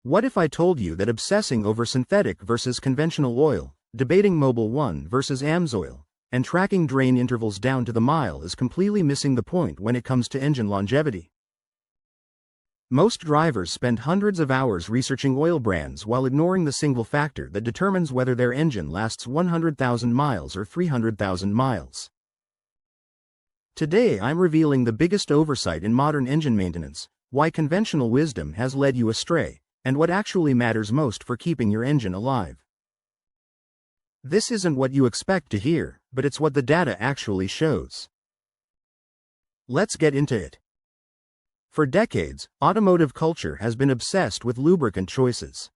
What if I told you that obsessing over synthetic versus conventional oil, debating Mobil 1 versus AMSOIL, and tracking drain intervals down to the mile is completely missing the point when it comes to engine longevity? Most drivers spend hundreds of hours researching oil brands while ignoring the single factor that determines whether their engine lasts 100,000 miles or 300,000 miles. Today I'm revealing the biggest oversight in modern engine maintenance, why conventional wisdom has led you astray, and what actually matters most for keeping your engine alive. This isn't what you expect to hear, but it's what the data actually shows. Let's get into it. For decades, automotive culture has been obsessed with lubricant choices.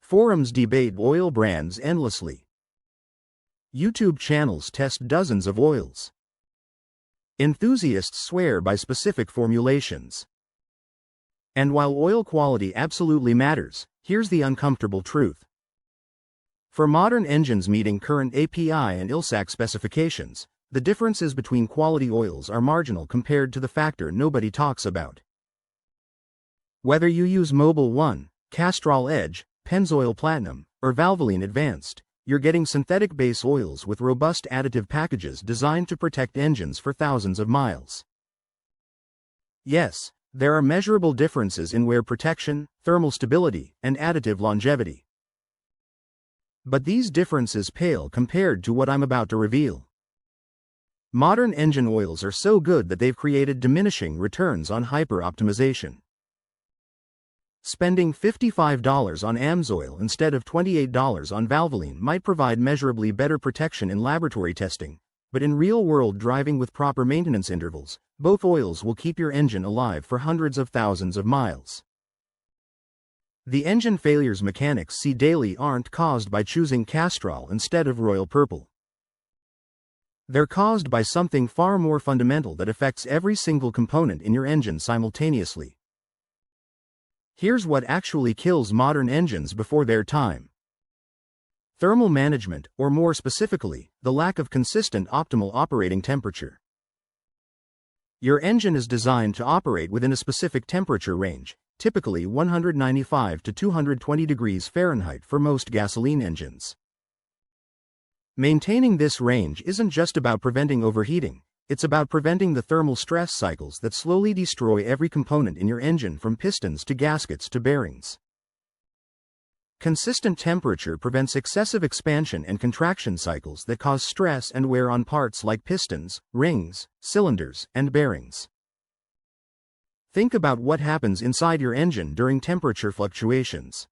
Forums debate oil brands endlessly. YouTube channels test dozens of oils. Enthusiasts swear by specific formulations. And while oil quality absolutely matters, here's the uncomfortable truth. For modern engines meeting current API and ILSAC specifications, the differences between quality oils are marginal compared to the factor nobody talks about. Whether you use Mobil 1, Castrol Edge, Pennzoil Platinum, or Valvoline Advanced, you're getting synthetic base oils with robust additive packages designed to protect engines for thousands of miles. Yes, there are measurable differences in wear protection, thermal stability, and additive longevity. But these differences pale compared to what I'm about to reveal. Modern engine oils are so good that they've created diminishing returns on hyper-optimization. Spending $55 on AMSOIL instead of $28 on Valvoline might provide measurably better protection in laboratory testing, but in real-world driving with proper maintenance intervals, both oils will keep your engine alive for hundreds of thousands of miles. The engine failures mechanics see daily aren't caused by choosing Castrol instead of Royal Purple. They're caused by something far more fundamental that affects every single component in your engine simultaneously. Here's what actually kills modern engines before their time. Thermal management, or more specifically, the lack of consistent optimal operating temperature. Your engine is designed to operate within a specific temperature range, typically 195 to 220 degrees Fahrenheit for most gasoline engines. Maintaining this range isn't just about preventing overheating, it's about preventing the thermal stress cycles that slowly destroy every component in your engine from pistons to gaskets to bearings. Consistent temperature prevents excessive expansion and contraction cycles that cause stress and wear on parts like pistons, rings, cylinders, and bearings. Think about what happens inside your engine during temperature fluctuations.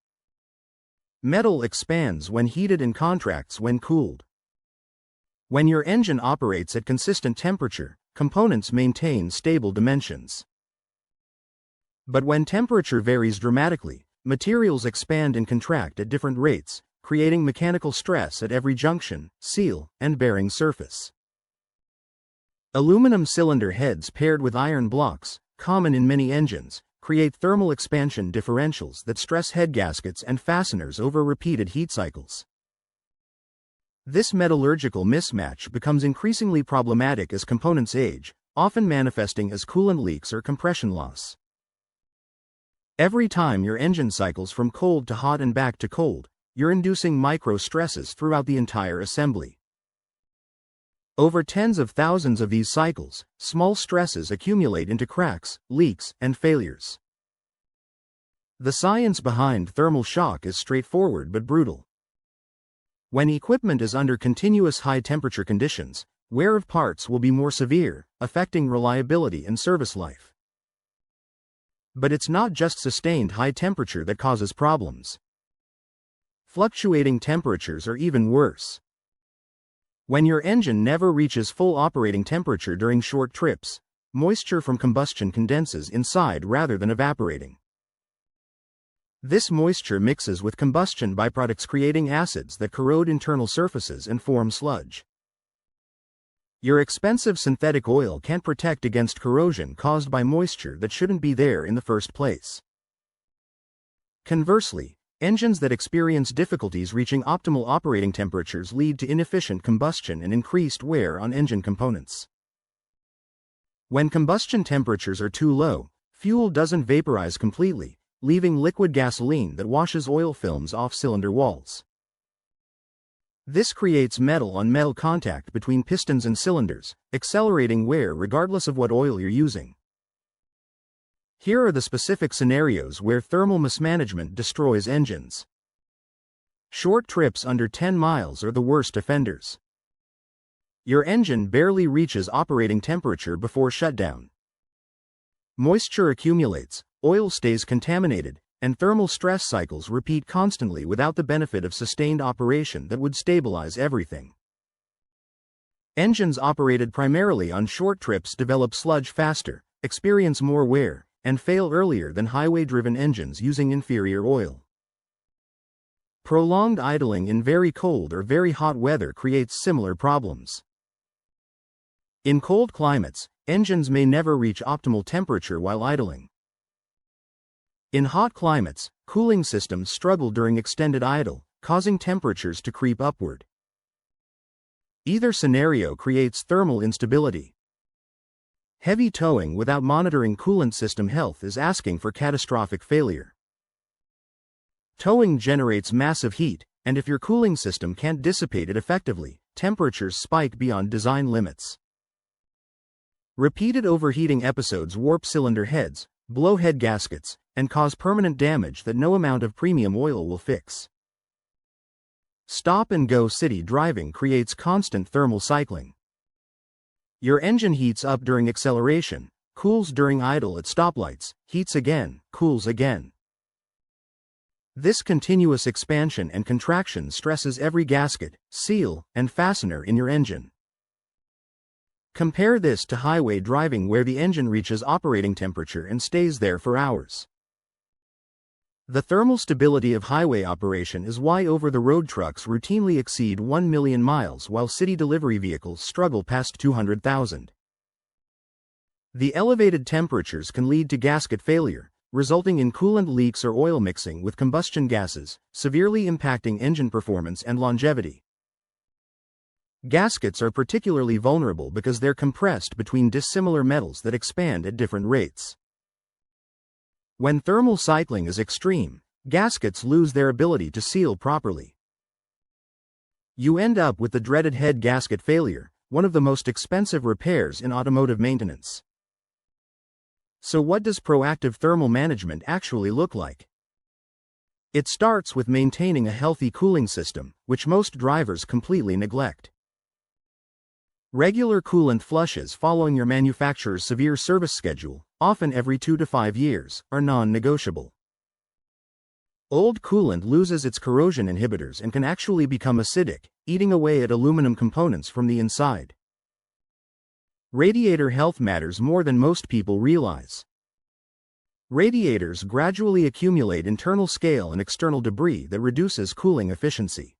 Metal expands when heated and contracts when cooled. When your engine operates at consistent temperature, components maintain stable dimensions. But when temperature varies dramatically, materials expand and contract at different rates, creating mechanical stress at every junction, seal, and bearing surface. Aluminum cylinder heads paired with iron blocks, common in many engines, create thermal expansion differentials that stress head gaskets and fasteners over repeated heat cycles. This metallurgical mismatch becomes increasingly problematic as components age, often manifesting as coolant leaks or compression loss. Every time your engine cycles from cold to hot and back to cold, you're inducing micro-stresses throughout the entire assembly. Over tens of thousands of these cycles, small stresses accumulate into cracks, leaks, and failures. The science behind thermal shock is straightforward but brutal. When equipment is under continuous high-temperature conditions, wear of parts will be more severe, affecting reliability and service life. But it's not just sustained high temperature that causes problems. Fluctuating temperatures are even worse. When your engine never reaches full operating temperature during short trips, moisture from combustion condenses inside rather than evaporating. This moisture mixes with combustion byproducts, creating acids that corrode internal surfaces and form sludge. Your expensive synthetic oil can't protect against corrosion caused by moisture that shouldn't be there in the first place. Conversely, engines that experience difficulties reaching optimal operating temperatures lead to inefficient combustion and increased wear on engine components. When combustion temperatures are too low, fuel doesn't vaporize completely, leaving liquid gasoline that washes oil films off cylinder walls. This creates metal-on-metal contact between pistons and cylinders, accelerating wear regardless of what oil you're using. Here are the specific scenarios where thermal mismanagement destroys engines. Short trips under 10 miles are the worst offenders. Your engine barely reaches operating temperature before shutdown. Moisture accumulates, oil stays contaminated, and thermal stress cycles repeat constantly without the benefit of sustained operation that would stabilize everything. Engines operated primarily on short trips develop sludge faster, experience more wear, and fail earlier than highway-driven engines using inferior oil. Prolonged idling in very cold or very hot weather creates similar problems. In cold climates, engines may never reach optimal temperature while idling. In hot climates, cooling systems struggle during extended idle, causing temperatures to creep upward. Either scenario creates thermal instability. Heavy towing without monitoring coolant system health is asking for catastrophic failure. Towing generates massive heat, and if your cooling system can't dissipate it effectively, temperatures spike beyond design limits. Repeated overheating episodes warp cylinder heads, blow head gaskets, and cause permanent damage that no amount of premium oil will fix. Stop-and-go city driving creates constant thermal cycling. Your engine heats up during acceleration, cools during idle at stoplights, heats again, cools again. This continuous expansion and contraction stresses every gasket, seal, and fastener in your engine. Compare this to highway driving where the engine reaches operating temperature and stays there for hours. The thermal stability of highway operation is why over-the-road trucks routinely exceed 1 million miles while city delivery vehicles struggle past 200,000. The elevated temperatures can lead to gasket failure, resulting in coolant leaks or oil mixing with combustion gases, severely impacting engine performance and longevity. Gaskets are particularly vulnerable because they're compressed between dissimilar metals that expand at different rates. When thermal cycling is extreme, gaskets lose their ability to seal properly. You end up with the dreaded head gasket failure, one of the most expensive repairs in automotive maintenance. So what does proactive thermal management actually look like? It starts with maintaining a healthy cooling system, which most drivers completely neglect. Regular coolant flushes following your manufacturer's severe service schedule, often every 2 to 5 years, are non-negotiable. Old coolant loses its corrosion inhibitors and can actually become acidic, eating away at aluminum components from the inside. Radiator health matters more than most people realize. Radiators gradually accumulate internal scale and external debris that reduces cooling efficiency.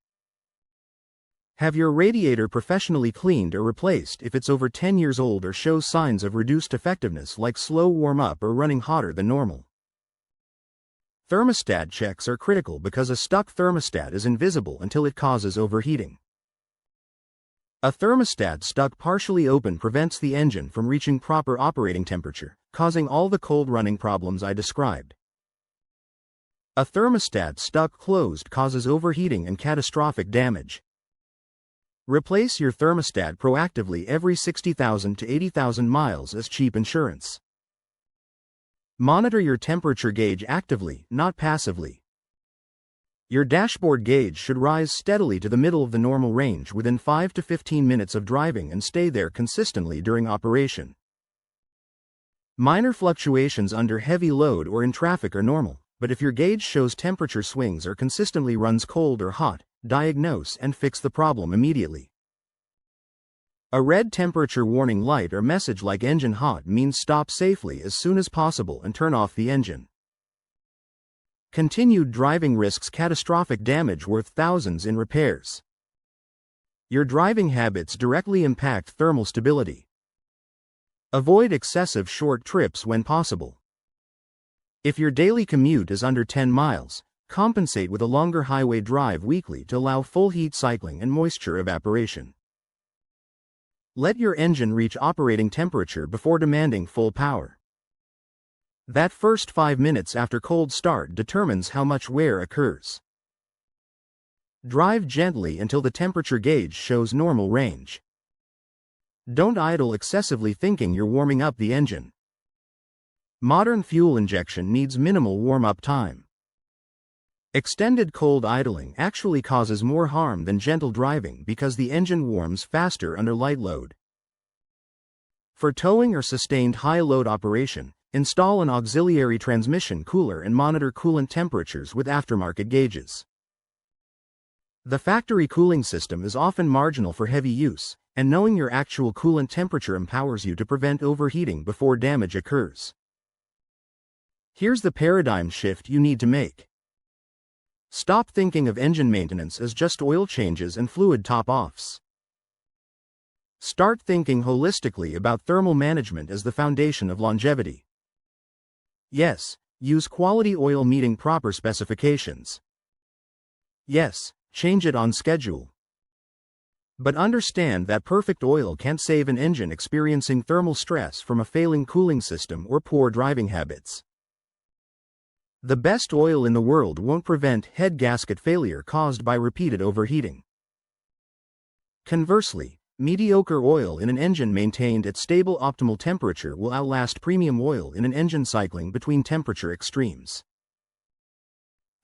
Have your radiator professionally cleaned or replaced if it's over 10 years old or shows signs of reduced effectiveness like slow warm-up or running hotter than normal. Thermostat checks are critical because a stuck thermostat is invisible until it causes overheating. A thermostat stuck partially open prevents the engine from reaching proper operating temperature, causing all the cold running problems I described. A thermostat stuck closed causes overheating and catastrophic damage. Replace your thermostat proactively every 60,000 to 80,000 miles as cheap insurance. Monitor your temperature gauge actively, not passively. Your dashboard gauge should rise steadily to the middle of the normal range within 5 to 15 minutes of driving and stay there consistently during operation. Minor fluctuations under heavy load or in traffic are normal, but if your gauge shows temperature swings or consistently runs cold or hot, diagnose and fix the problem immediately. A red temperature warning light or message like engine hot means stop safely as soon as possible and turn off the engine. Continued driving risks catastrophic damage worth thousands in repairs. Your driving habits directly impact thermal stability. Avoid excessive short trips when possible. If your daily commute is under 10 miles, compensate with a longer highway drive weekly to allow full heat cycling and moisture evaporation. Let your engine reach operating temperature before demanding full power. That first 5 minutes after cold start determines how much wear occurs. Drive gently until the temperature gauge shows normal range. Don't idle excessively thinking you're warming up the engine. Modern fuel injection needs minimal warm-up time. Extended cold idling actually causes more harm than gentle driving because the engine warms faster under light load. For towing or sustained high-load operation, install an auxiliary transmission cooler and monitor coolant temperatures with aftermarket gauges. The factory cooling system is often marginal for heavy use, and knowing your actual coolant temperature empowers you to prevent overheating before damage occurs. Here's the paradigm shift you need to make. Stop thinking of engine maintenance as just oil changes and fluid top-offs. Start thinking holistically about thermal management as the foundation of longevity. Yes, use quality oil meeting proper specifications. Yes, change it on schedule. But understand that perfect oil can't save an engine experiencing thermal stress from a failing cooling system or poor driving habits. The best oil in the world won't prevent head gasket failure caused by repeated overheating. Conversely, mediocre oil in an engine maintained at stable optimal temperature will outlast premium oil in an engine cycling between temperature extremes.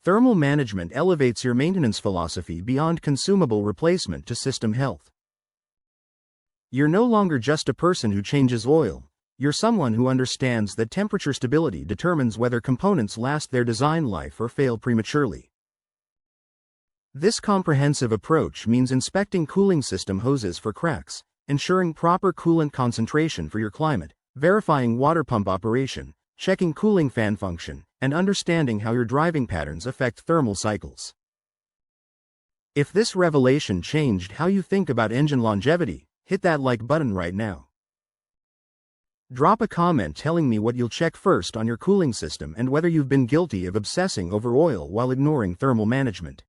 Thermal management elevates your maintenance philosophy beyond consumable replacement to system health. You're no longer just a person who changes oil. You're someone who understands that temperature stability determines whether components last their design life or fail prematurely. This comprehensive approach means inspecting cooling system hoses for cracks, ensuring proper coolant concentration for your climate, verifying water pump operation, checking cooling fan function, and understanding how your driving patterns affect thermal cycles. If this revelation changed how you think about engine longevity, hit that like button right now. Drop a comment telling me what you'll check first on your cooling system and whether you've been guilty of obsessing over oil while ignoring thermal management.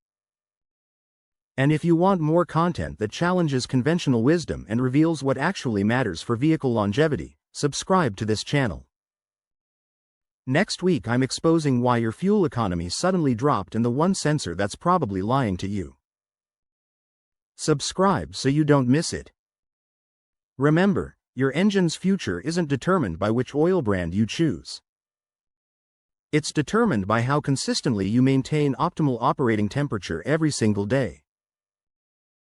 And if you want more content that challenges conventional wisdom and reveals what actually matters for vehicle longevity, subscribe to this channel. Next week I'm exposing why your fuel economy suddenly dropped and the one sensor that's probably lying to you. Subscribe so you don't miss it. Remember, your engine's future isn't determined by which oil brand you choose. It's determined by how consistently you maintain optimal operating temperature every single day.